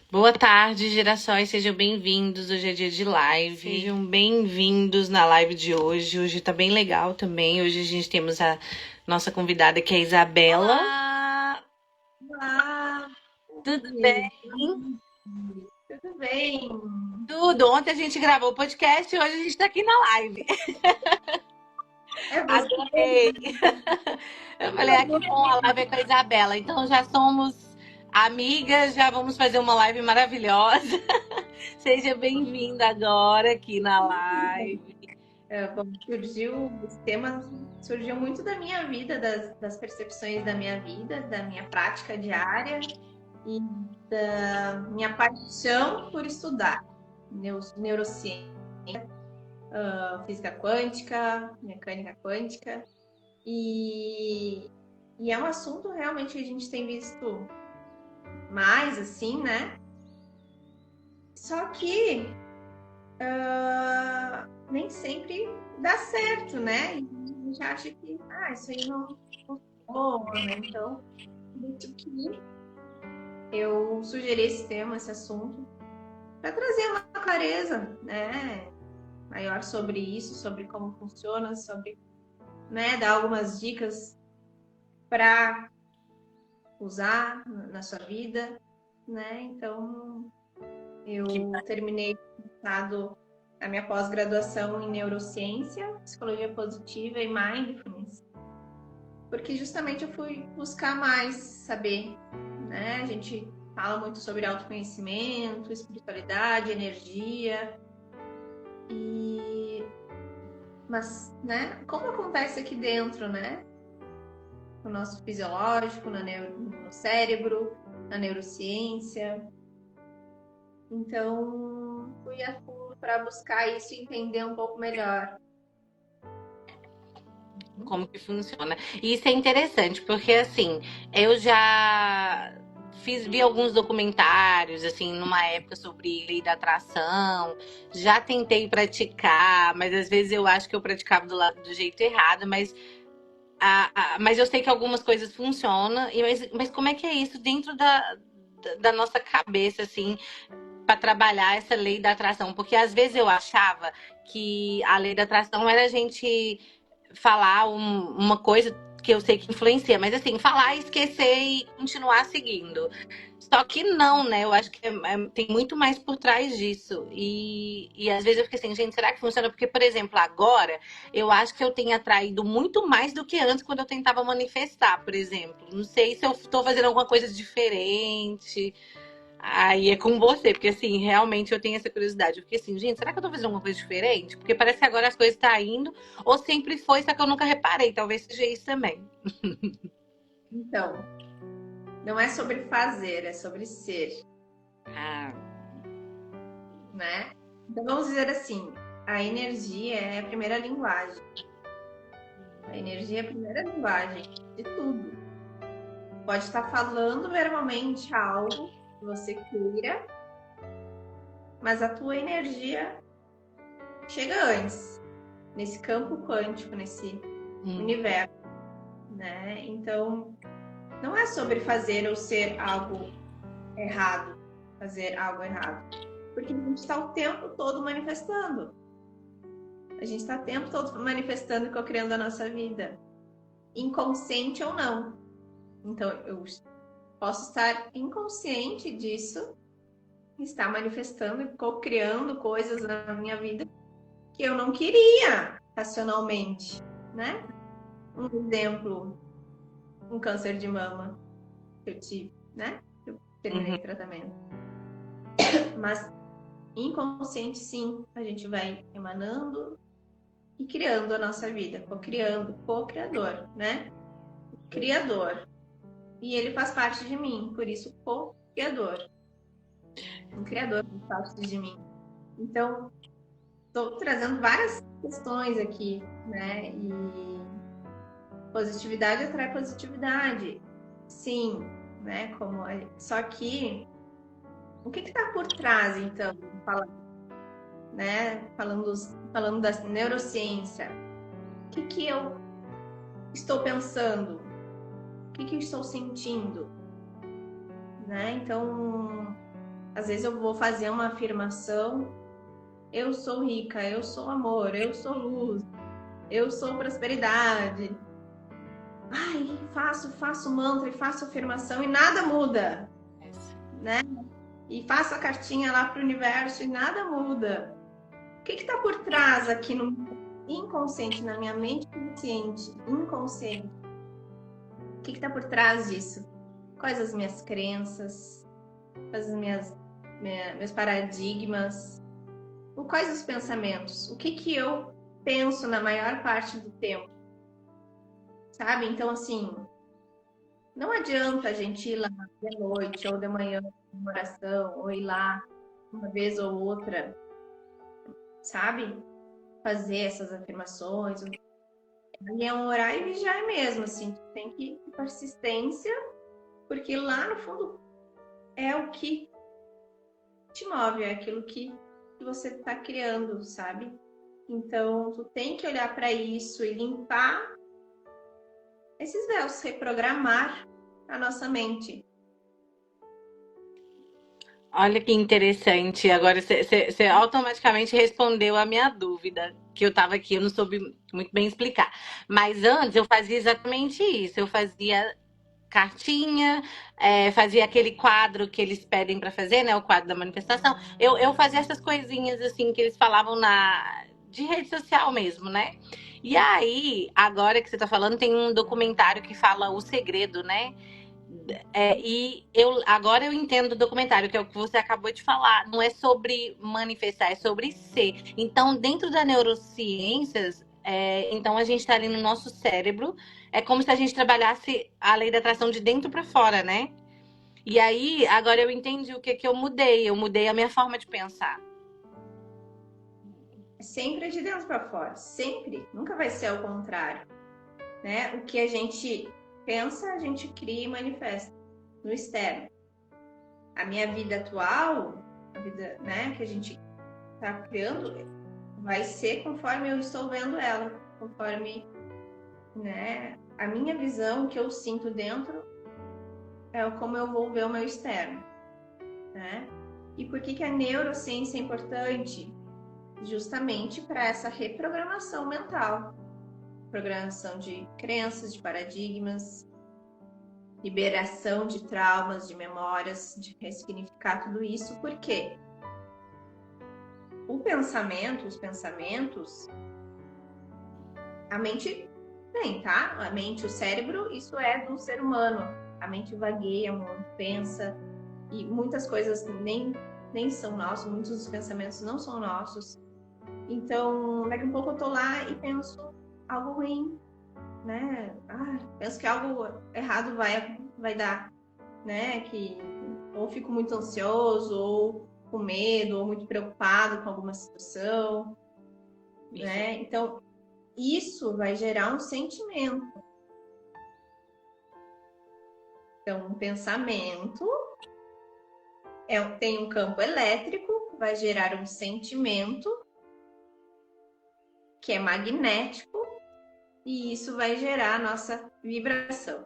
Boa tarde, gerações, sejam bem-vindos. Hoje é dia de live. Sejam bem-vindos na live de hoje. Hoje tá bem legal também. Hoje a gente temos a nossa convidada que é a Isabela. Olá! Olá! Tudo bem? Tudo bem? Tudo. Ontem a gente gravou o podcast e hoje a gente tá aqui na live. É você. Adorei! Eu falei, ah, que bom, a live é com a Isabela. Então já somos amigas, já vamos fazer uma live maravilhosa. Seja bem-vinda agora aqui na live. Bom, esse tema surgiu muito da minha vida, das percepções da minha vida, da minha prática diária e da minha paixão por estudar neurociência, física quântica, mecânica quântica. E, e é um assunto realmente que a gente tem visto mais, assim, né? Só que nem sempre dá certo, né? E a gente acha que isso aí não funciona. Então, por isso que eu sugeri esse tema, esse assunto, para trazer uma clareza, né? Maior sobre isso, sobre como funciona, sobre, né, dar algumas dicas para usar na sua vida, né? Então, eu terminei a minha pós-graduação em neurociência, psicologia positiva e mindfulness, porque justamente eu fui buscar mais saber, né? A gente fala muito sobre autoconhecimento, espiritualidade, energia, mas, né? Como acontece aqui dentro, né? No nosso fisiológico, no cérebro, na neurociência. Então, fui a fundo para buscar isso e entender um pouco melhor. Como que funciona. E isso é interessante, porque assim, eu já vi alguns documentários, assim, numa época sobre lei da atração, já tentei praticar, mas às vezes eu acho que eu praticava do jeito errado, mas, mas eu sei que algumas coisas funcionam, mas como é que é isso dentro da nossa cabeça, assim, para trabalhar essa lei da atração? Porque às vezes eu achava que a lei da atração era a gente falar uma coisa que eu sei que influencia, mas assim, falar, esquecer e continuar seguindo. Só que não, né? Eu acho que tem muito mais por trás disso. E às vezes eu fico assim, gente, será que funciona? Porque, por exemplo, agora eu acho que eu tenho atraído muito mais do que antes quando eu tentava manifestar, por exemplo. Não sei se eu estou fazendo alguma coisa diferente. Aí é com você, porque assim, realmente eu tenho essa curiosidade. Eu fiquei assim, gente, será que eu tô fazendo alguma coisa diferente? Porque parece que agora as coisas estão indo, ou sempre foi, só que eu nunca reparei. Talvez seja isso também. Então, não é sobre fazer, é sobre ser, Ah, né? Então, vamos dizer assim, a energia é a primeira linguagem. A energia é a primeira linguagem de tudo. Pode estar falando verbalmente algo que você queira, mas a tua energia chega antes, nesse campo quântico, nesse universo, né? Então, não é sobre fazer ou ser algo errado, fazer algo errado. Porque a gente está o tempo todo manifestando. A gente está o tempo todo manifestando e co-criando a nossa vida. Inconsciente ou não. Então, eu posso estar inconsciente disso, estar manifestando e co-criando coisas na minha vida que eu não queria racionalmente, né? Um exemplo, um câncer de mama que eu tive, né? Eu terminei o tratamento. Mas inconsciente, sim, a gente vai emanando e criando a nossa vida, co-criando, co-criador, né? Criador. E ele faz parte de mim, por isso co-criador. Um criador faz parte de mim. Então, estou trazendo várias questões aqui, né? E positividade atrai positividade. Sim, né? Só que o que está por trás, então, falando da neurociência? O que eu estou pensando? O que eu estou sentindo? Né? Então, Às vezes eu vou fazer uma afirmação, eu sou rica, eu sou amor, eu sou luz, eu sou prosperidade. Ai, faço mantra e faço afirmação e nada muda, né? E faço a cartinha lá para o universo e nada muda. O que está por trás aqui no inconsciente, na minha mente consciente, inconsciente? O que está por trás disso? Quais as minhas crenças? Quais meus paradigmas? Quais os pensamentos? O que eu penso na maior parte do tempo? Sabe? Então, assim, não adianta a gente ir lá de noite ou de manhã em oração, ou ir lá uma vez ou outra, sabe? Fazer essas afirmações. E é um orar e vigiar mesmo, assim, tem que ir com persistência, porque lá no fundo é o que te move, é aquilo que você está criando, sabe? Então, tu tem que olhar para isso e limpar esses véus, reprogramar a nossa mente. Olha que interessante. Agora você automaticamente respondeu a minha dúvida, que eu estava aqui, eu não soube muito bem explicar. Mas antes eu fazia exatamente isso. Eu fazia cartinha, fazia aquele quadro que eles pedem para fazer, né? O quadro da manifestação. Eu fazia essas coisinhas assim que eles falavam de rede social mesmo, né? E aí, agora que você tá falando, tem um documentário que fala o segredo, né? E agora eu entendo o documentário, que é o que você acabou de falar. Não é sobre manifestar, é sobre ser. Então, dentro da neurociências, então a gente está ali no nosso cérebro. É como se a gente trabalhasse a lei da atração de dentro para fora, né? E aí, agora eu entendi o que eu mudei. Eu mudei a minha forma de pensar. Sempre de dentro para fora, sempre. Nunca vai ser ao contrário, né? O que a gente pensa, a gente cria e manifesta no externo. A minha vida atual, a vida, né, que a gente está criando, vai ser conforme eu estou vendo ela, conforme, né, a minha visão que eu sinto dentro é como eu vou ver o meu externo, né? E por que a neurociência é importante? Justamente para essa reprogramação mental, programação de crenças, de paradigmas, liberação de traumas, de memórias, de ressignificar tudo isso. Por quê? Os pensamentos, a mente tem, tá? A mente, o cérebro, isso é do ser humano. A mente vagueia muito, pensa, e muitas coisas nem são nossas, muitos dos pensamentos não são nossos. Então, daqui a pouco eu tô lá e penso algo ruim, né? Penso que algo errado vai dar, né? Que ou fico muito ansioso, ou com medo, ou muito preocupado com alguma situação, né? Então, isso vai gerar um sentimento. Então, um pensamento tem um campo elétrico, vai gerar um sentimento que é magnético, e isso vai gerar a nossa vibração,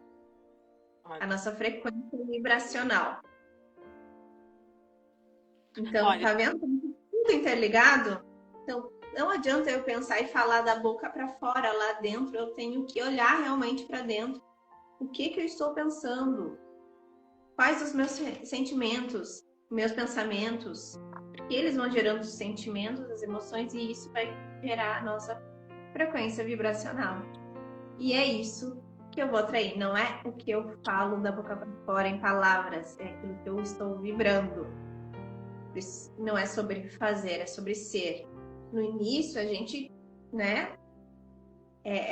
a nossa frequência vibracional. Então, tá vendo? Tudo interligado. Então, não adianta eu pensar e falar da boca para fora, lá dentro, eu tenho que olhar realmente para dentro. O que eu estou pensando? Quais os meus sentimentos, meus pensamentos? Porque eles vão gerando os sentimentos, as emoções, e isso vai gerar a nossa frequência vibracional. E é isso que eu vou atrair. Não é o que eu falo da boca para fora em palavras, é aquilo que eu estou vibrando. Não é sobre fazer, é sobre ser. No início, a gente, né,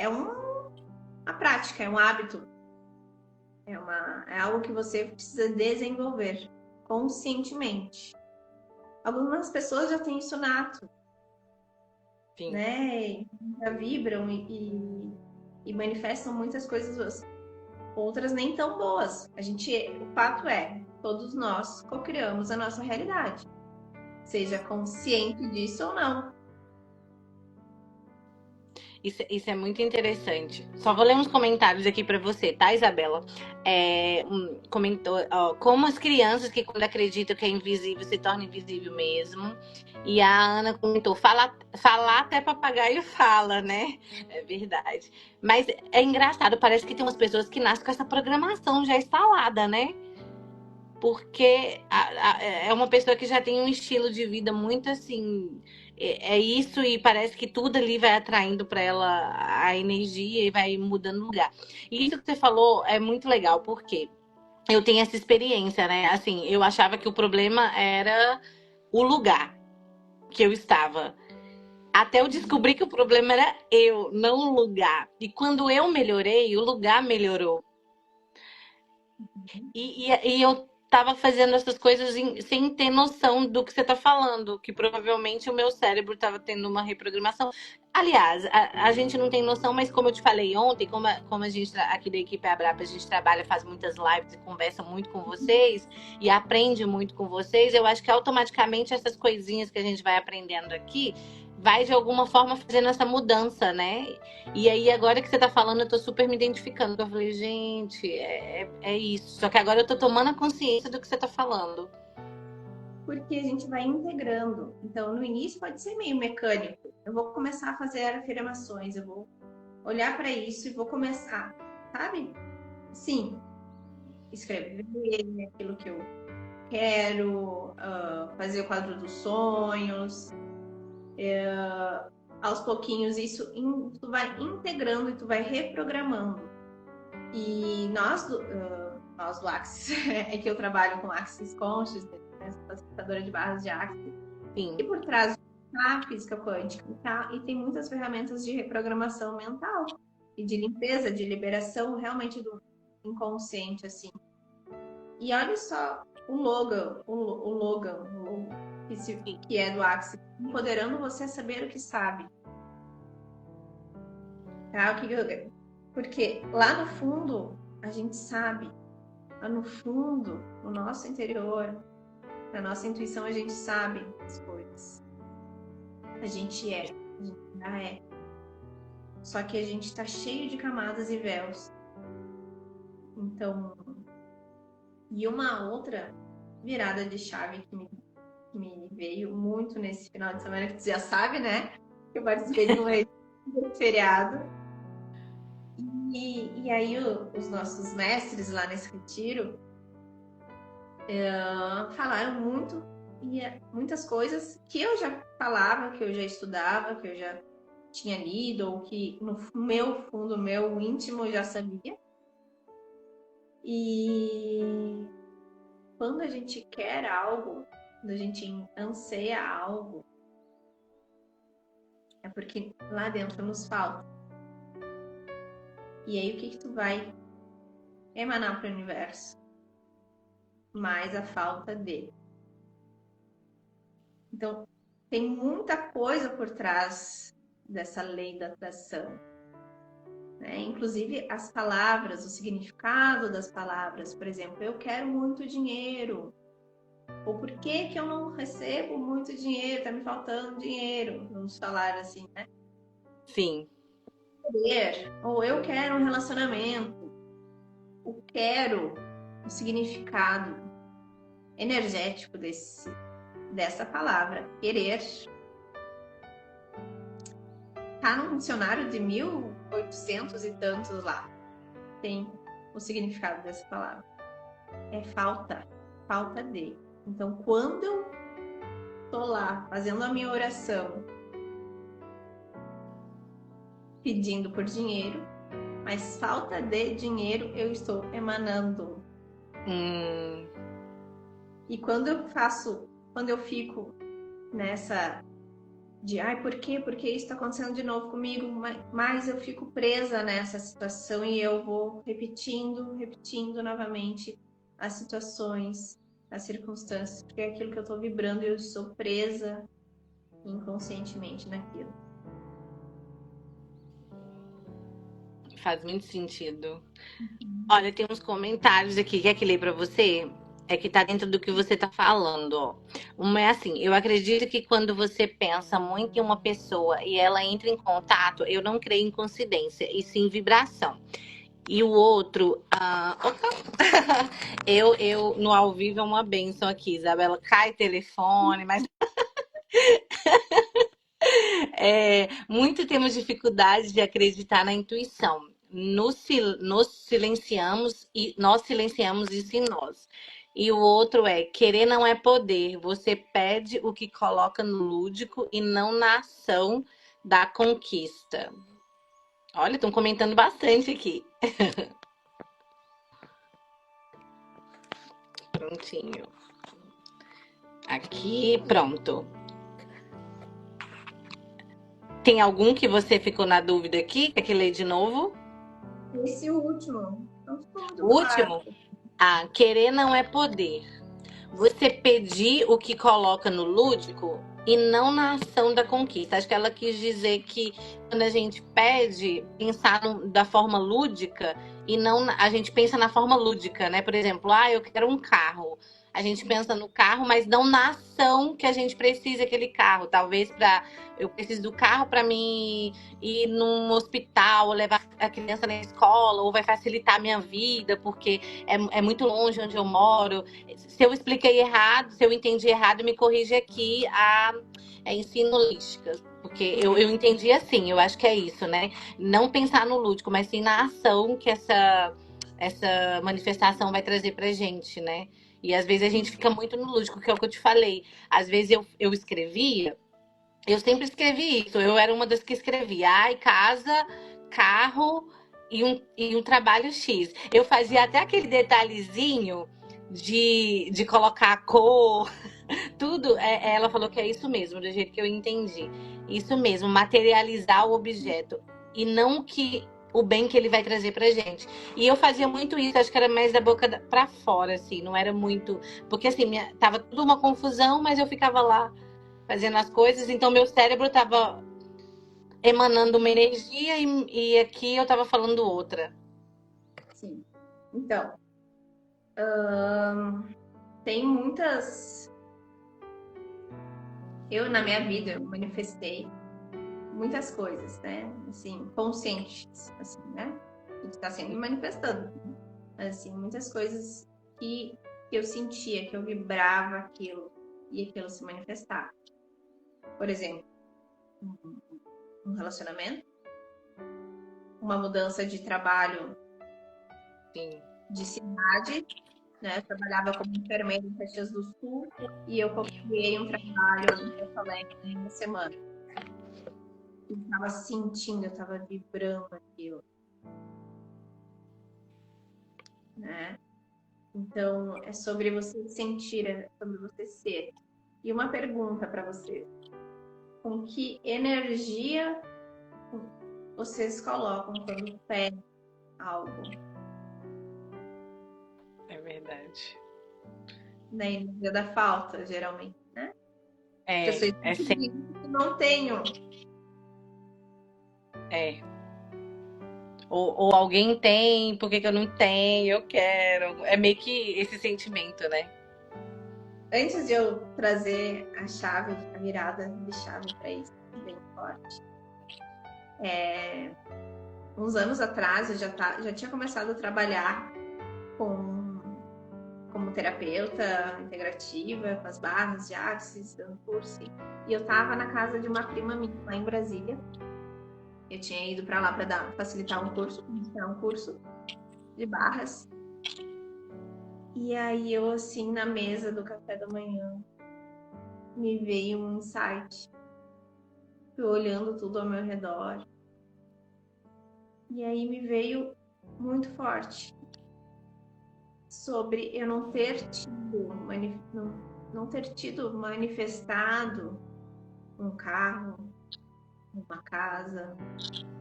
uma prática, é um hábito. É algo que você precisa desenvolver conscientemente. Algumas pessoas já têm isso nato, Sim. né? Já vibram e manifestam muitas coisas, outras nem tão boas. O fato é, todos nós co-criamos a nossa realidade, seja consciente disso ou não. Isso é muito interessante. Só vou ler uns comentários aqui pra você, tá, Isabela? Comentou, ó, como as crianças que quando acreditam que é invisível se torna invisível mesmo. E a Ana comentou, falar até papagaio fala, né? É verdade. Mas é engraçado, parece que tem umas pessoas que nascem com essa programação já instalada, né? Porque é uma pessoa que já tem um estilo de vida muito assim. É isso, e parece que tudo ali vai atraindo para ela a energia e vai mudando o lugar. E isso que você falou é muito legal, porque eu tenho essa experiência, né? Assim, eu achava que o problema era o lugar que eu estava. Até eu descobri que o problema era eu, não o lugar. E quando eu melhorei, o lugar melhorou. E eu tava fazendo essas coisas sem ter noção do que você tá falando, que provavelmente o meu cérebro tava tendo uma reprogramação. Aliás, a gente não tem noção, mas como eu te falei ontem, como a gente aqui da equipe Abrapa, a gente trabalha, faz muitas lives e conversa muito com vocês e aprende muito com vocês, eu acho que automaticamente essas coisinhas que a gente vai aprendendo aqui vai de alguma forma fazendo essa mudança, né? E aí, agora que você tá falando, eu tô super me identificando. Eu falei, gente, é isso. Só que agora eu tô tomando a consciência do que você tá falando. Porque a gente vai integrando. Então, no início pode ser meio mecânico. Eu vou começar a fazer afirmações, eu vou olhar para isso e vou começar, sabe? Sim, escrever aquilo que eu quero, fazer o quadro dos sonhos. Aos pouquinhos, isso tu vai integrando e tu vai reprogramando. E nós do Axis, é que eu trabalho com Axis Consciousness, né, facilitadora de barras de Axis, Sim. e por trás da física quântica e tem muitas ferramentas de reprogramação mental e de limpeza, de liberação realmente do inconsciente, assim. E olha só o Logan, que é do Axis, empoderando você a saber o que sabe. Tá? Porque lá no fundo, a gente sabe. Lá no fundo, no nosso interior, na nossa intuição, a gente sabe as coisas. A gente já é. Só que a gente está cheio de camadas e véus. Então, e uma outra virada de chave que me veio muito nesse final de semana, que tu já sabe, né? Eu participei de um feriado. E aí os nossos mestres lá nesse retiro falaram muitas coisas que eu já falava, que eu já estudava, que eu já tinha lido, ou que no meu fundo, meu íntimo, eu já sabia. E quando a gente quer algo, quando a gente anseia algo, é porque lá dentro nos falta. E aí o que tu vai emanar para o universo? Mais a falta dele. Então, tem muita coisa por trás dessa lei da atração. Né? Inclusive as palavras, o significado das palavras. Por exemplo, eu quero muito dinheiro. Ou por que que eu não recebo muito dinheiro? Tá me faltando dinheiro. Vamos falar assim, né? Sim. Ou eu quero um relacionamento. O quero, o significado energético dessa palavra, querer, tá no dicionário de 1800 e tantos lá. Tem o significado dessa palavra. É falta de. Então, quando eu tô lá fazendo a minha oração, pedindo por dinheiro, mas falta de dinheiro eu estou emanando. E quando eu fico nessa de por quê? Porque isso está acontecendo de novo comigo, mas eu fico presa nessa situação e eu vou repetindo novamente as situações, as circunstâncias, porque é aquilo que eu estou vibrando e eu sou presa inconscientemente naquilo. Faz muito sentido. Olha, tem uns comentários aqui. Quer que lê para você? É que tá dentro do que você tá falando, ó. Uma é assim, eu acredito que quando você pensa muito em uma pessoa e ela entra em contato, eu não creio em coincidência, e sim vibração. E o outro, opa! Eu, no ao vivo é uma benção aqui, Isabela. Cai telefone, mas muito temos dificuldade de acreditar na intuição. Nos silenciamos e nós silenciamos isso em nós. E o outro é querer não é poder. Você pede o que coloca no lúdico e não na ação da conquista. Olha, estão comentando bastante aqui. Prontinho. Aqui, pronto. Tem algum que você ficou na dúvida aqui? Quer que leia de novo? Esse último, não ficou muito O claro. último? Querer não é poder. Você pedir o que coloca no lúdico e não na ação da conquista. Acho que ela quis dizer que quando a gente pede, pensar da forma lúdica e não a gente pensa na forma lúdica, né? Por exemplo, eu quero um carro. A gente pensa no carro, mas não na ação que a gente precisa aquele carro. Talvez eu preciso do carro para mim ir num hospital, ou levar a criança na escola, ou vai facilitar a minha vida, porque é muito longe onde eu moro. Se eu expliquei errado, se eu entendi errado, me corrige aqui ensino holística. Porque eu entendi assim, eu acho que é isso, né? Não pensar no lúdico, mas sim na ação que essa manifestação vai trazer pra gente, né? E às vezes a gente fica muito no lúdico, que é o que eu te falei. Às vezes eu escrevia, eu sempre escrevi isso. Eu era uma das que escrevia, casa, carro e um trabalho X. Eu fazia até aquele detalhezinho de colocar a cor, tudo. Ela falou que é isso mesmo, do jeito que eu entendi. Isso mesmo, materializar o objeto. E não o bem que ele vai trazer pra gente. E eu fazia muito isso, acho que era mais da boca pra fora, assim, não era muito. Porque assim, tava tudo uma confusão, mas eu ficava lá fazendo as coisas, então meu cérebro estava emanando uma energia e aqui eu estava falando outra. Sim. Então, tem muitas. Eu, na minha vida, eu manifestei muitas coisas, né? Assim, conscientes, assim, né? A gente está sempre manifestando. Assim, muitas coisas que eu sentia, que eu vibrava aquilo e aquilo se manifestava. Por exemplo, um relacionamento, uma mudança de trabalho, Sim. de cidade, né? Eu trabalhava como enfermeira em Caxias do Sul e eu conciliei um trabalho em Porto Alegre em uma semana. Eu estava sentindo, eu estava vibrando aquilo, né? Então, é sobre você sentir, é sobre você ser. E uma pergunta para você: com que energia vocês colocam quando pedem algo? É verdade. Na energia da falta, geralmente, né? Eu sou É sempre. que não tenho. É. Ou alguém tem, por que que eu não tenho? Eu quero. É meio que esse sentimento, né? Antes de eu trazer a chave, a virada de chave para isso, bem forte, uns anos atrás eu já tinha começado a trabalhar como terapeuta integrativa, com as barras de axis, dando curso. E eu estava na casa de uma prima minha lá em Brasília. Eu tinha ido para lá para facilitar um curso, iniciar um curso de barras. E aí eu, assim, na mesa do café da manhã, me veio um insight. Fui olhando tudo ao meu redor. E aí me veio muito forte sobre eu não ter tido manifestado um carro, uma casa,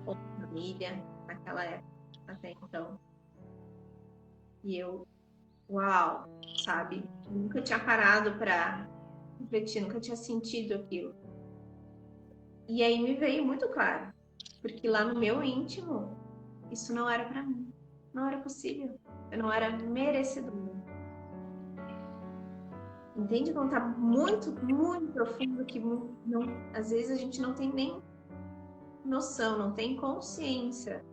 ou família naquela época, até então. E eu, uau, sabe? Nunca tinha parado para refletir, nunca tinha sentido aquilo. E aí me veio muito claro, porque lá no meu íntimo, isso não era para mim, não era possível, eu não era merecedora. Entende? Quando tá muito, muito profundo, que não, às vezes a gente não tem nem noção, não tem consciência.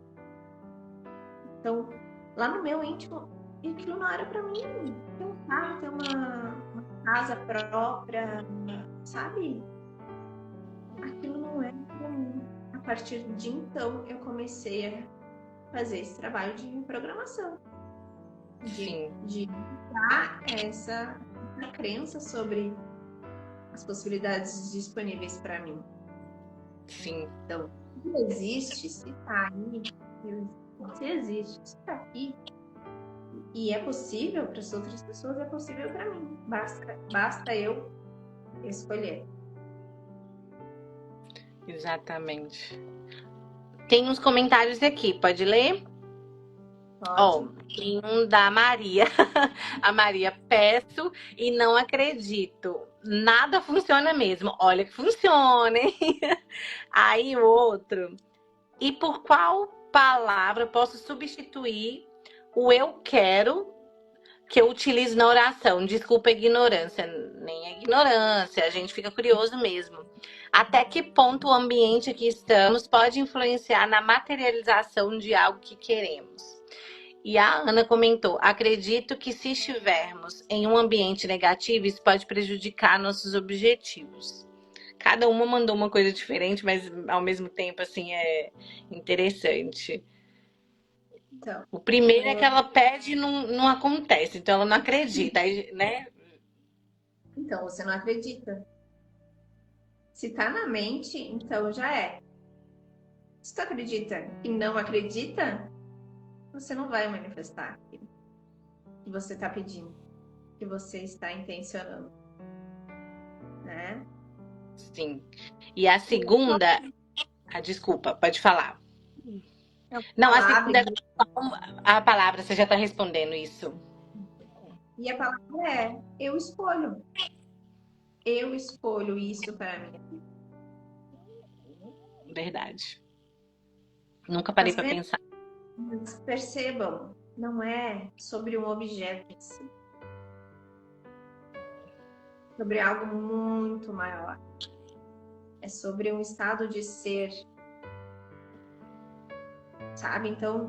Então, lá no meu íntimo, aquilo não era para mim. Ter um carro, ter uma casa própria, sabe? Aquilo não era para mim. A partir de então, eu comecei a fazer esse trabalho de programação, de dar essa crença sobre as possibilidades disponíveis para mim. Sim. Então, se existe, se tá aí, se existe, se tá aqui, e é possível para as outras pessoas, é possível para mim. Basta eu escolher. Exatamente. Tem uns comentários aqui, pode ler? Ó, tem um da Maria. A Maria, peço e não acredito. Nada funciona mesmo. Olha que funciona, hein? Aí o outro. E por qual palavra posso substituir o eu quero que eu utilizo na oração? Desculpa a ignorância. Nem a ignorância, a gente fica curioso mesmo. Até que ponto o ambiente que estamos pode influenciar na materialização de algo que queremos? E a Ana comentou: acredito que se estivermos em um ambiente negativo, isso pode prejudicar nossos objetivos. Cada uma mandou uma coisa diferente, mas ao mesmo tempo, assim, é interessante. Então, O primeiro é que ela pede e não acontece, então ela não acredita, né? então, você não acredita. Se tá na mente, então já é. Se tu acredita e não acredita, você não vai manifestar aquilo que você está pedindo, que você está intencionando, né? Sim. E a segunda. Ah, desculpa, pode falar. É uma Não, a palavra, segunda. A palavra, você já está respondendo isso. e a palavra é eu escolho. Eu escolho isso para mim. Verdade. Nunca parei para pensar. Mas percebam, não é sobre um objeto em si, sobre algo muito maior. É sobre um estado de ser, sabe? Então,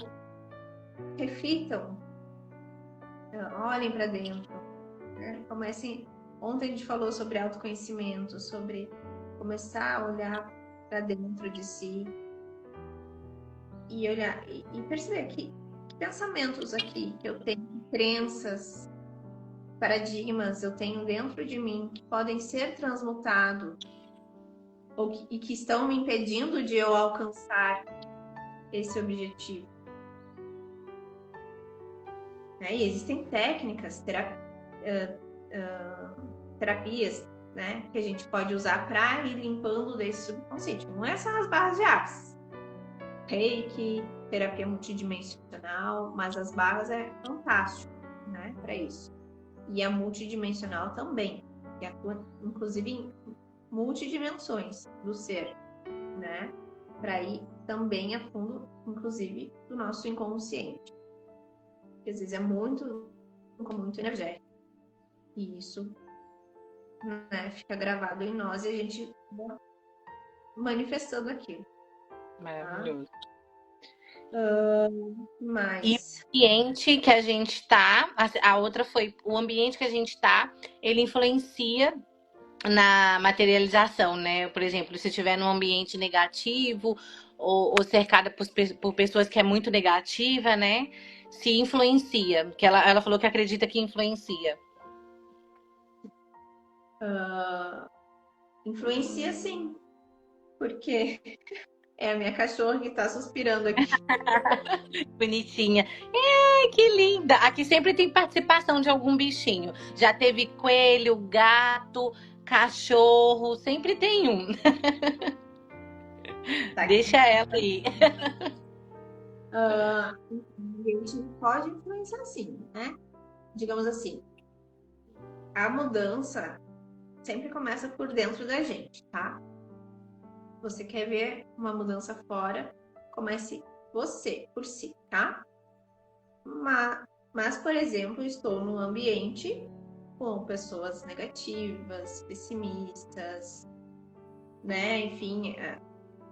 reflitam, olhem para dentro, né? Comecem. Ontem a gente falou sobre autoconhecimento, sobre começar a olhar para dentro de si e olhar e perceber que pensamentos aqui que eu tenho, crenças, paradigmas eu tenho dentro de mim que podem ser transmutados e que estão me impedindo de eu alcançar esse objetivo. Né? E existem técnicas, terapias, né, que a gente pode usar para ir limpando desse subconsciente. Não é só as barras de axis. Reiki, terapia multidimensional, mas as barras é fantástico, né, para isso. E a multidimensional também, que atua inclusive em multidimensões do ser, né, para ir também a fundo, inclusive, do nosso inconsciente. Porque às vezes é muito energético. E isso, né, fica gravado em nós e a gente vai manifestando aquilo. Maravilhoso. E o Mas ambiente que a gente tá, a outra foi o ambiente que a gente tá, ele influencia na materialização, né? Por exemplo, se estiver num ambiente negativo ou cercada por pessoas que é muito negativa, né? Se influencia, que ela falou que acredita que influencia. influencia sim, porque é a minha cachorra que tá suspirando aqui. Bonitinha. Ai, que linda! Aqui sempre tem participação de algum bichinho. Já teve coelho, gato, cachorro, sempre tem um. Tá aqui. Deixa ela aí. A gente pode influenciar sim, né? Digamos assim, a mudança sempre começa por dentro da gente, tá? Você quer ver uma mudança fora, comece você, por si, tá? Mas por exemplo, estou num ambiente com pessoas negativas, pessimistas, né? Enfim,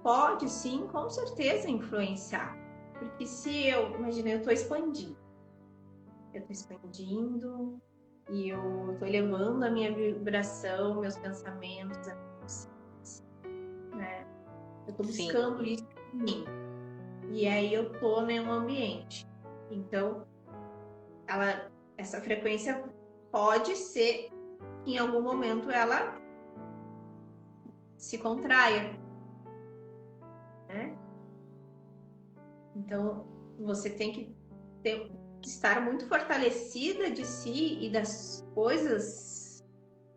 pode sim, com certeza, influenciar. Porque se imagina, eu estou expandindo. E eu estou elevando a minha vibração, meus pensamentos, a minha consciência, né? Eu estou buscando isso em mim. E aí eu estou em um ambiente. Então, essa frequência pode ser que em algum momento ela se contraia, né? Então, você tem que estar muito fortalecida de si e das coisas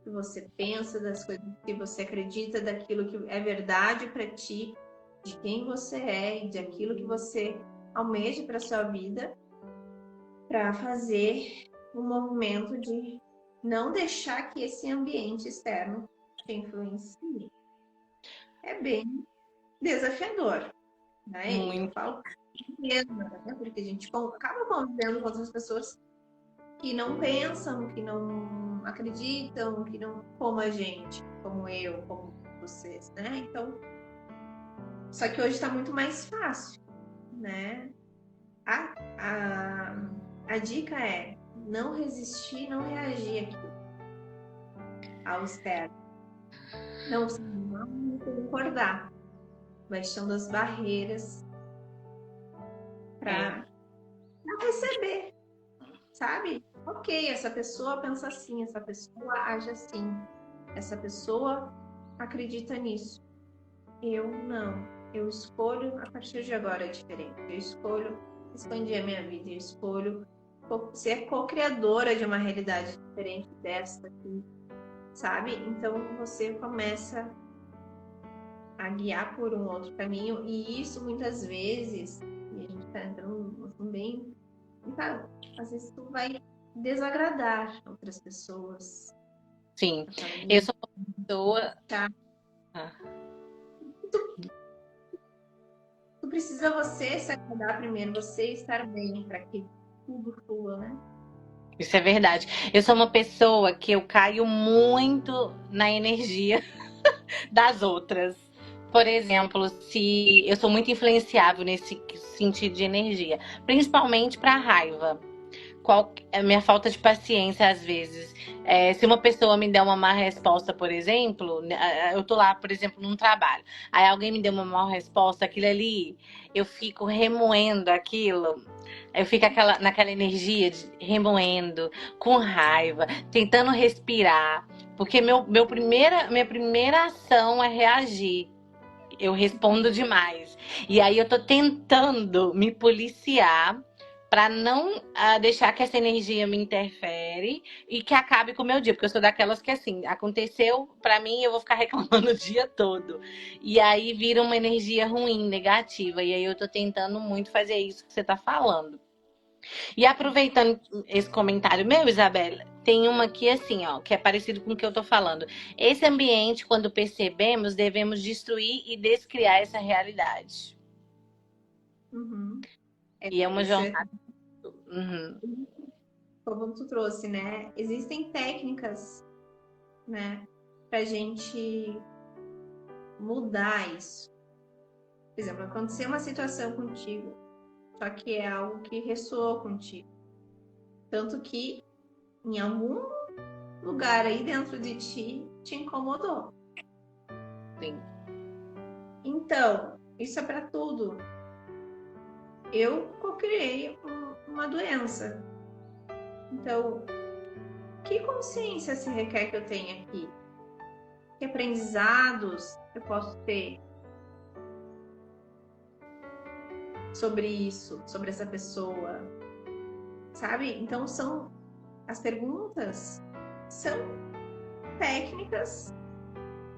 que você pensa, das coisas que você acredita, daquilo que é verdade para ti, de quem você é e daquilo que você almeja para sua vida, para fazer um movimento de não deixar que esse ambiente externo te influencie. É bem desafiador, né? E eu Muito. falo mesmo, né? Porque a gente acaba convivendo com outras pessoas que não pensam, que não acreditam, que não como a gente, como eu, como vocês, né? Então, só que hoje está muito mais fácil, né? A dica é não resistir, não reagir aqui ao externo. Não concordar, baixando as barreiras para receber, sabe? Ok, essa pessoa pensa assim, essa pessoa age assim, essa pessoa acredita nisso. Eu não. Eu escolho a partir de agora diferente. Eu escolho expandir a minha vida. Eu escolho ser co-criadora de uma realidade diferente dessa aqui, sabe? Então você começa a guiar por um outro caminho e isso muitas vezes, e a gente tá entrando bem, tá, às vezes tu vai desagradar outras pessoas. Sim. Eu sou uma pessoa. Tá? Ah, Tu precisa você se acordar primeiro, você estar bem para que tudo flua, né? Isso é verdade. Eu sou uma pessoa que eu caio muito na energia das outras. Por exemplo, se eu sou muito influenciável nesse sentido de energia, principalmente para raiva. A minha falta de paciência às vezes. Se uma pessoa me der uma má resposta, por exemplo, eu tô lá, por exemplo, num trabalho, aí alguém me deu uma má resposta, aquilo ali, eu fico remoendo aquilo. Eu fico naquela energia de remoendo, com raiva, tentando respirar, porque minha primeira ação é reagir. Eu respondo demais. E aí eu tô tentando me policiar para não deixar que essa energia me interfere e que acabe com o meu dia, porque eu sou daquelas que assim, aconteceu para mim, eu vou ficar reclamando o dia todo. E aí vira uma energia ruim, negativa, e aí eu tô tentando muito fazer isso que você tá falando. E aproveitando esse comentário meu, Isabela, tem uma aqui assim, ó, que é parecido com o que eu tô falando. Esse ambiente, quando percebemos, devemos destruir e descriar essa realidade. Uhum. E é uma Isso é jornada. Uhum. como tu trouxe, né? Existem técnicas, né, pra gente mudar isso. Por exemplo, aconteceu uma situação contigo, só que é algo que ressoou contigo. Tanto que em algum lugar aí dentro de ti te incomodou. Sim. Então, isso é para tudo. Eu co-criei uma doença. Então, que consciência se requer que eu tenha aqui? Que aprendizados eu posso ter sobre isso, sobre essa pessoa, sabe? Então, as perguntas são técnicas,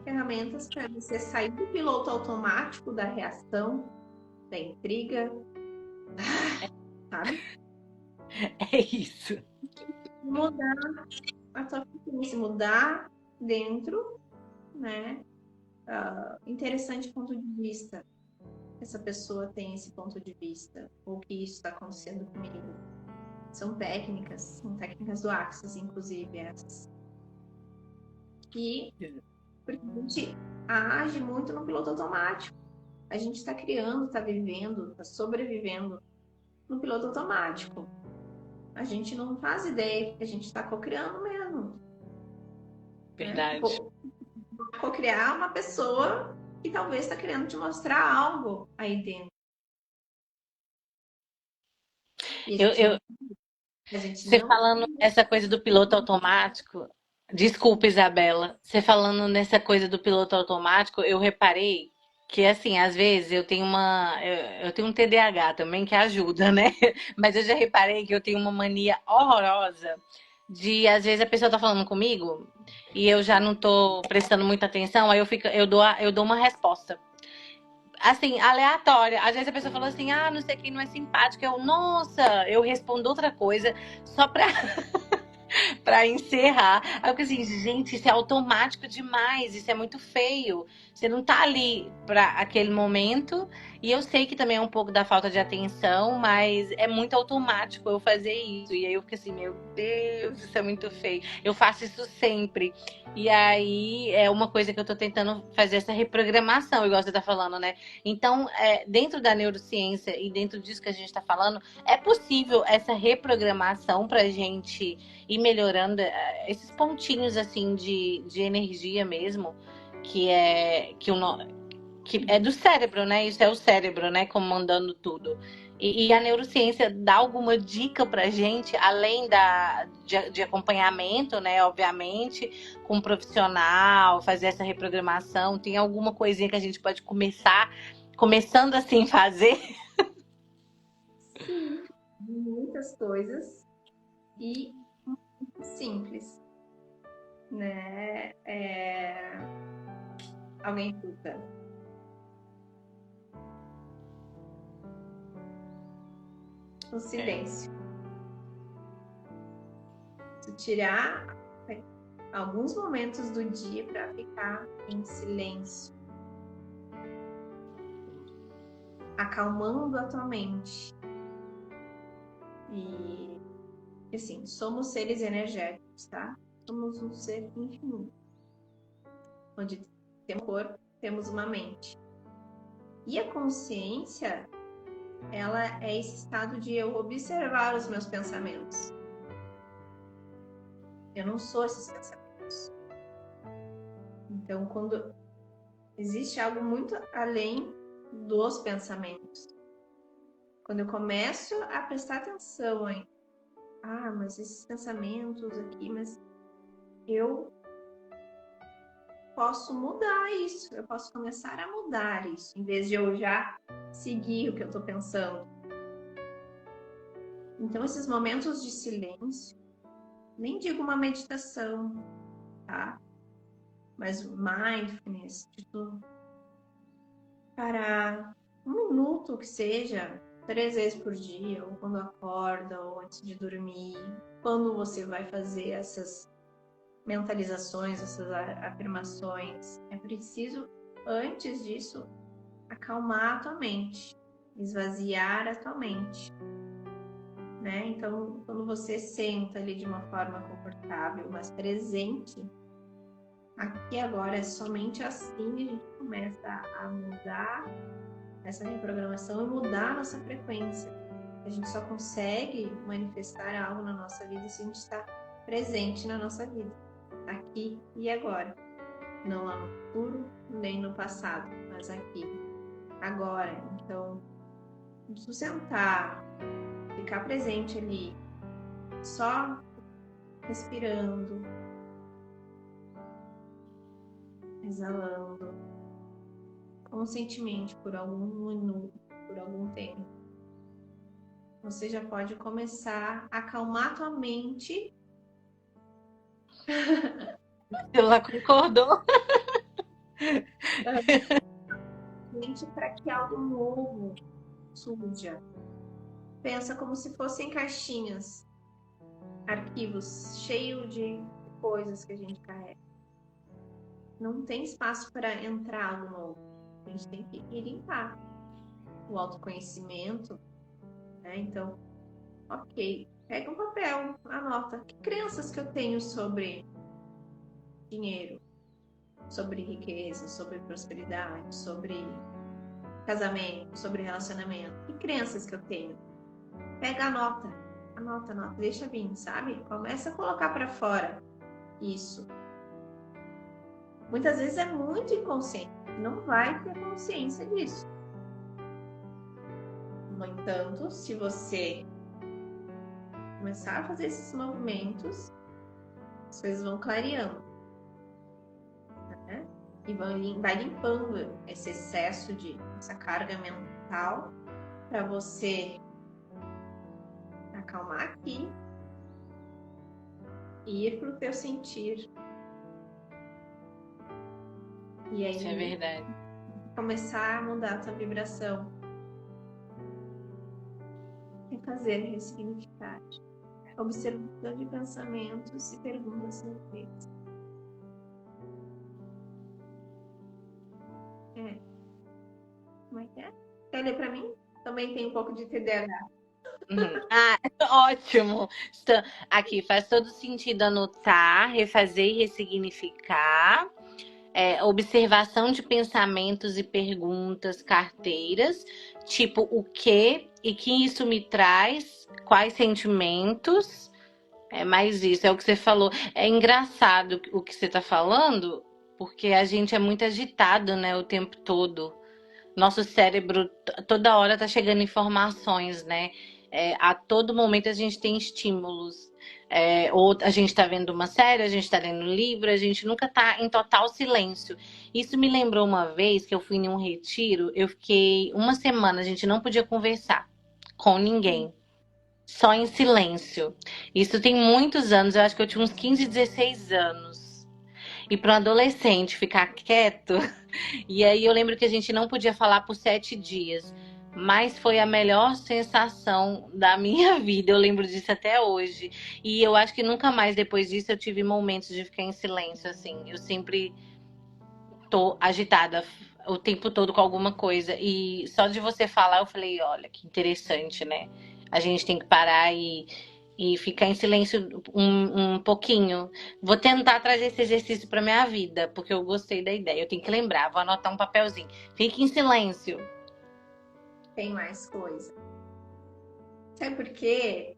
ferramentas para você sair do piloto automático da reação, da intriga, sabe? É isso. Mudar a tua frequência, mudar dentro, né? Interessante ponto de vista. Essa pessoa tem esse ponto de vista, ou que isso está acontecendo comigo. São técnicas do Axis, inclusive, essas. E porque a gente age muito no piloto automático. A gente está criando, está vivendo, está sobrevivendo no piloto automático. A gente não faz ideia que a gente está co-criando mesmo. Verdade. Né? Co-criar uma pessoa que talvez está querendo te mostrar algo aí dentro. Você falando essa coisa do piloto automático, desculpa, Isabela, você falando nessa coisa do piloto automático, eu reparei que, assim, às vezes eu tenho um TDAH também que ajuda, né? Mas eu já reparei que eu tenho uma mania horrorosa de, às vezes, a pessoa tá falando comigo e eu já não tô prestando muita atenção, aí eu dou uma resposta assim, aleatória. Às vezes a pessoa fala assim, ah, não sei quem não é simpático. Nossa, eu respondo outra coisa só pra pra encerrar. Aí eu fico assim, gente, isso é automático demais, isso é muito feio. Você não tá ali pra aquele momento. E eu sei que também é um pouco da falta de atenção, mas é muito automático eu fazer isso. E aí eu fico assim, meu Deus, isso é muito feio. Eu faço isso sempre. E aí é uma coisa que eu tô tentando fazer essa reprogramação, igual você tá falando, né? Então, dentro da neurociência e dentro disso que a gente tá falando, é possível essa reprogramação pra gente ir melhorando esses pontinhos assim de energia mesmo, que é que é do cérebro, né? Isso é o cérebro, né? Comandando tudo. E a neurociência dá alguma dica pra gente, além de acompanhamento, né? Obviamente, com um profissional, fazer essa reprogramação. Tem alguma coisinha que a gente pode começando assim, fazer? Sim, muitas coisas e muito simples, né? Alguém escuta. O silêncio. Se tirar alguns momentos do dia para ficar em silêncio, acalmando a tua mente. E assim, somos seres energéticos, tá? Somos um ser infinito, onde temos um corpo, temos uma mente. E a consciência, ela é esse estado de eu observar os meus pensamentos. Eu não sou esses pensamentos. Então, quando existe algo muito além dos pensamentos, quando eu começo a prestar atenção em, mas esses pensamentos aqui, mas eu posso mudar isso, eu posso começar a mudar isso, em vez de eu já seguir o que eu estou pensando. Então, esses momentos de silêncio, nem digo uma meditação, tá? Mas mindfulness, tipo, parar um minuto que seja, 3 vezes por dia, ou quando acorda, ou antes de dormir, quando você vai fazer essas mentalizações, essas afirmações. É preciso, antes disso, acalmar a tua mente, esvaziar a tua mente. Né? Então, quando você senta ali de uma forma confortável, mas presente, aqui agora é somente assim que a gente começa a mudar essa reprogramação e mudar a nossa frequência. A gente só consegue manifestar algo na nossa vida se a gente está presente na nossa vida, aqui e agora. Não lá no futuro, nem no passado, mas aqui, agora. Então, vamos sentar, ficar presente ali, só respirando, exalando, conscientemente por algum minuto, por algum tempo. Você já pode começar a acalmar tua mente. Ela concordou. Para que algo novo surja. Pensa como se fossem caixinhas, arquivos cheios de coisas que a gente carrega. Não tem espaço para entrar algo novo. A gente tem que ir limpar o autoconhecimento, né? Então, ok, Pega um papel, anota. Que crenças que eu tenho sobre dinheiro, sobre riqueza, sobre prosperidade, sobre casamento, sobre relacionamento? Que crenças que eu tenho? Pega, anota, deixa vir, sabe? Começa a colocar para fora isso. Muitas vezes é muito inconsciente, não vai ter consciência disso. No entanto, se você começar a fazer esses movimentos, as coisas vão clareando, né? E vai limpando esse excesso essa carga mental para você acalmar aqui e ir para o teu sentir. E aí, isso é verdade. começar a mudar a tua vibração. Refazer, ressignificar. Observação de pensamentos e perguntas feitas. Como é que é? Quer ler para mim? Também tem um pouco de TDAH. Ah, ótimo. Aqui faz todo sentido anotar, refazer e ressignificar. Observação de pensamentos e perguntas, carteiras, tipo o que e que isso me traz, quais sentimentos. É mais isso, é o que você falou. É engraçado o que você tá falando, porque a gente é muito agitado, né, o tempo todo. Nosso cérebro toda hora tá chegando informações, né? A todo momento a gente tem estímulos. Ou a gente tá vendo uma série, a gente tá lendo um livro, a gente nunca tá em total silêncio. Isso me lembrou uma vez que eu fui em um retiro, eu fiquei uma semana, a gente não podia conversar com ninguém. Só em silêncio. Isso tem muitos anos, eu acho que eu tinha uns 15, 16 anos. E para um adolescente ficar quieto. E aí eu lembro que a gente não podia falar por 7 dias. Mas foi a melhor sensação da minha vida. Eu lembro disso até hoje. E eu acho que nunca mais depois disso eu tive momentos de ficar em silêncio, assim. Eu sempre tô agitada o tempo todo com alguma coisa. E só de você falar, eu falei, olha, que interessante, né? A gente tem que parar e ficar em silêncio um pouquinho. Vou tentar trazer esse exercício para minha vida, porque eu gostei da ideia. Eu tenho que lembrar, vou anotar um papelzinho. Fique em silêncio. Tem mais coisa. Sabe por quê?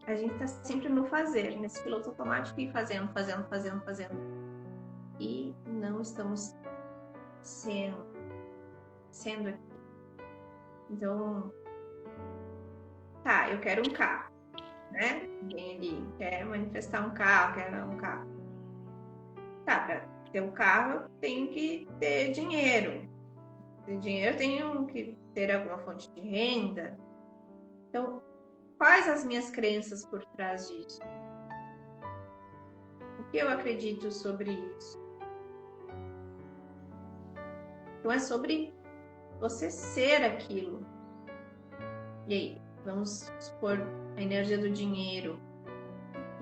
A gente tá sempre no fazer, nesse piloto automático e fazendo. E não estamos sendo aqui. Então, tá, eu quero um carro, né? Alguém ali quer manifestar um carro, quer um carro. Tá, para ter um carro eu tenho que ter dinheiro. Ter dinheiro eu tenho que ter alguma fonte de renda. Então, quais as minhas crenças por trás disso? O que eu acredito sobre isso? Então, é sobre você ser aquilo. E aí, vamos supor a energia do dinheiro,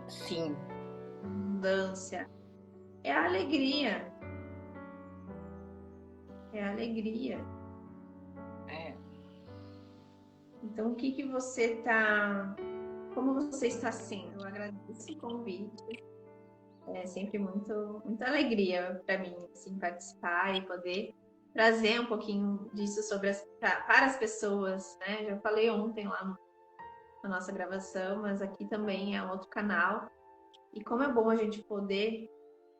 Sim. abundância. É a alegria. É a alegria. É. Então, o que que você tá... Como você está sendo? Eu agradeço o convite. É sempre muita alegria para mim, assim, participar e poder trazer um pouquinho disso para as pessoas, né? Já falei ontem lá na nossa gravação, mas aqui também é um outro canal. E como é bom a gente poder,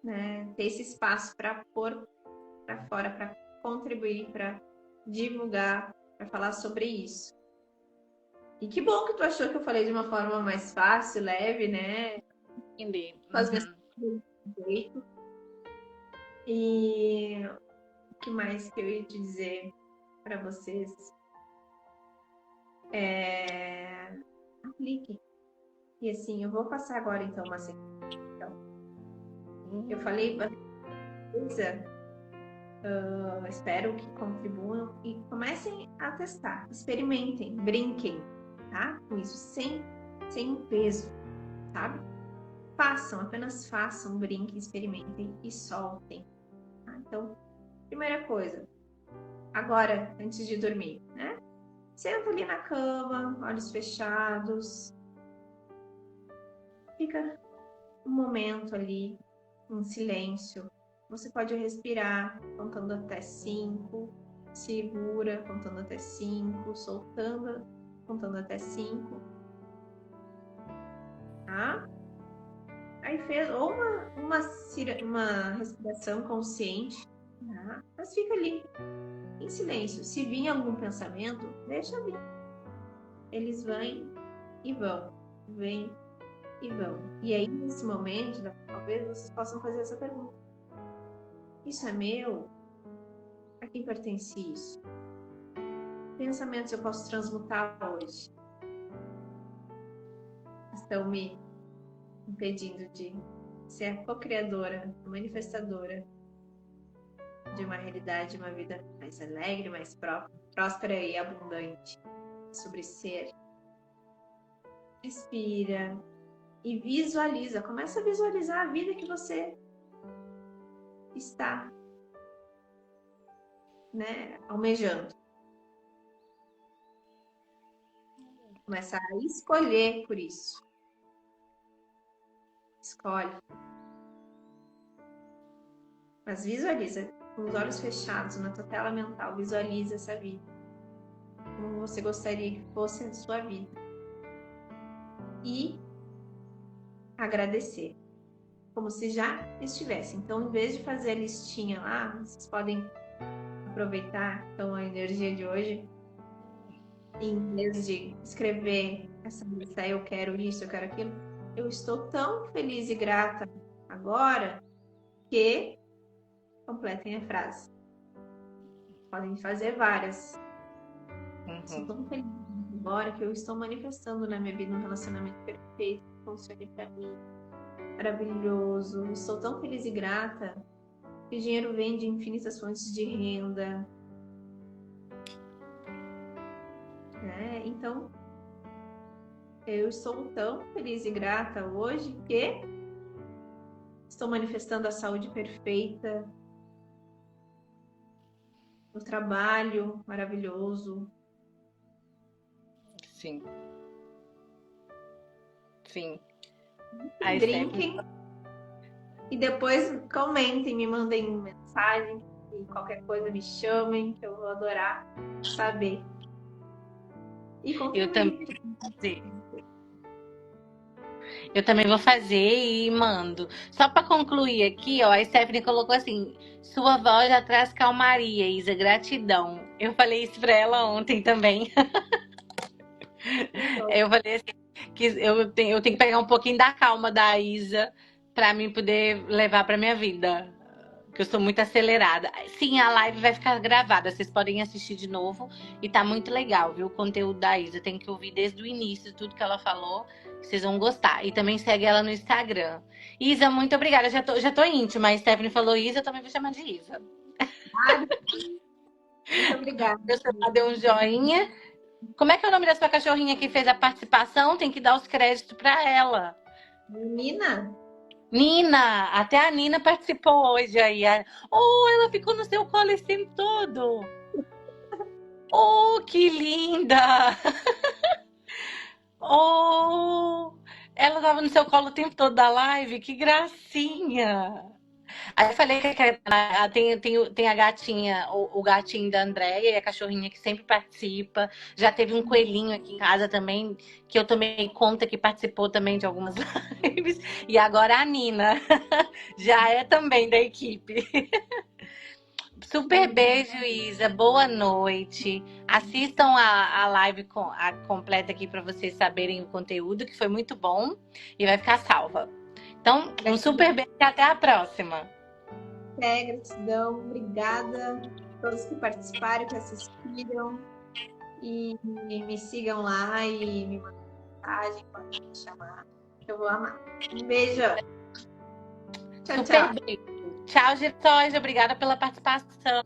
né, ter esse espaço para pôr para fora, para contribuir, para divulgar, para falar sobre isso. E que bom que tu achou que eu falei de uma forma mais fácil, leve, né? Entendi. Com as minhas jeito. E o que mais que eu ia te dizer para vocês? Apliquem. E assim, eu vou passar agora então uma sequência. Eu falei bastante coisa, espero que contribuam e comecem a testar, experimentem, brinquem, tá? Com isso, sem peso, sabe? Façam, apenas façam, brinquem, experimentem e soltem. Tá? Então, primeira coisa, agora, antes de dormir, né? Senta ali na cama, olhos fechados, fica um momento ali em silêncio. Você pode respirar contando até 5, segura contando até 5, soltando contando até 5, tá? Aí fez ou uma respiração consciente, tá? Mas fica ali em silêncio. Se vir algum pensamento, deixa vir. Eles vêm e vão, vêm e vão. E aí, nesse momento, talvez vocês possam fazer essa pergunta: isso é meu? A quem pertence isso? Pensamentos eu posso transmutar hoje? Estão me impedindo de ser a co-criadora, a manifestadora de uma realidade, uma vida mais alegre, mais próspera e abundante. Sobre ser. Respira e visualiza. Começa a visualizar a vida que você está, né, almejando. Começa a escolher por isso. Escolhe. Mas visualiza, com os olhos fechados, na tua tela mental, visualiza essa vida. Como você gostaria que fosse a sua vida. E agradecer. Como se já estivesse. Então, em vez de fazer a listinha lá, vocês podem aproveitar então a energia de hoje. Em vez de escrever essa lista, eu quero isso, eu quero aquilo, eu estou tão feliz e grata agora que completem a frase. Podem fazer várias. Estou tão feliz agora que eu estou manifestando na minha vida um relacionamento perfeito, que funcione para mim. Maravilhoso. Estou tão feliz e grata que o dinheiro vem de infinitas fontes de renda. Então, eu estou tão feliz e grata hoje que estou manifestando a saúde perfeita, o trabalho maravilhoso. Sim. Sim. Brinquem e depois comentem, me mandem mensagem e qualquer coisa me chamem, que eu vou adorar saber. E eu também vou fazer. Eu também vou fazer e mando. Só para concluir aqui, ó, a Stephanie colocou assim: sua voz já traz calmaria, Isa, gratidão. Eu falei isso para ela ontem também. Eu falei assim, que eu tenho que pegar um pouquinho da calma da Isa para mim poder levar para minha vida. Que eu sou muito acelerada. Sim, a live vai ficar gravada. Vocês podem assistir de novo. E tá muito legal, viu? O conteúdo da Isa. Tem que ouvir desde o início tudo que ela falou. Vocês vão gostar. E também segue ela no Instagram. Isa, muito obrigada. Já tô íntima. A Stephanie falou Isa, eu também vou chamar de Isa. Muito obrigada. Eu deu um joinha. Como é que é o nome da sua cachorrinha que fez a participação? Tem que dar os créditos para ela. Nina? Nina, até a Nina participou hoje aí. Oh, ela ficou no seu colo esse tempo todo. Oh, que linda! Oh, ela tava no seu colo o tempo todo da live, que gracinha! Aí eu falei que tem a gatinha, o gatinho da Andréia e a cachorrinha que sempre participa. Já teve um coelhinho aqui em casa também, que eu tomei conta que participou também de algumas lives. E agora a Nina já é também da equipe. Super beijo, Isa. Boa noite. Assistam a live completa aqui para vocês saberem o conteúdo, que foi muito bom e vai ficar salva. Então, um super beijo e até a próxima. Gratidão, obrigada a todos que participaram, que assistiram. E me sigam lá e me mandem mensagem, podem me chamar, que eu vou amar. Um beijo. Tchau, super tchau. beijo. Tchau, Getões. Obrigada pela participação.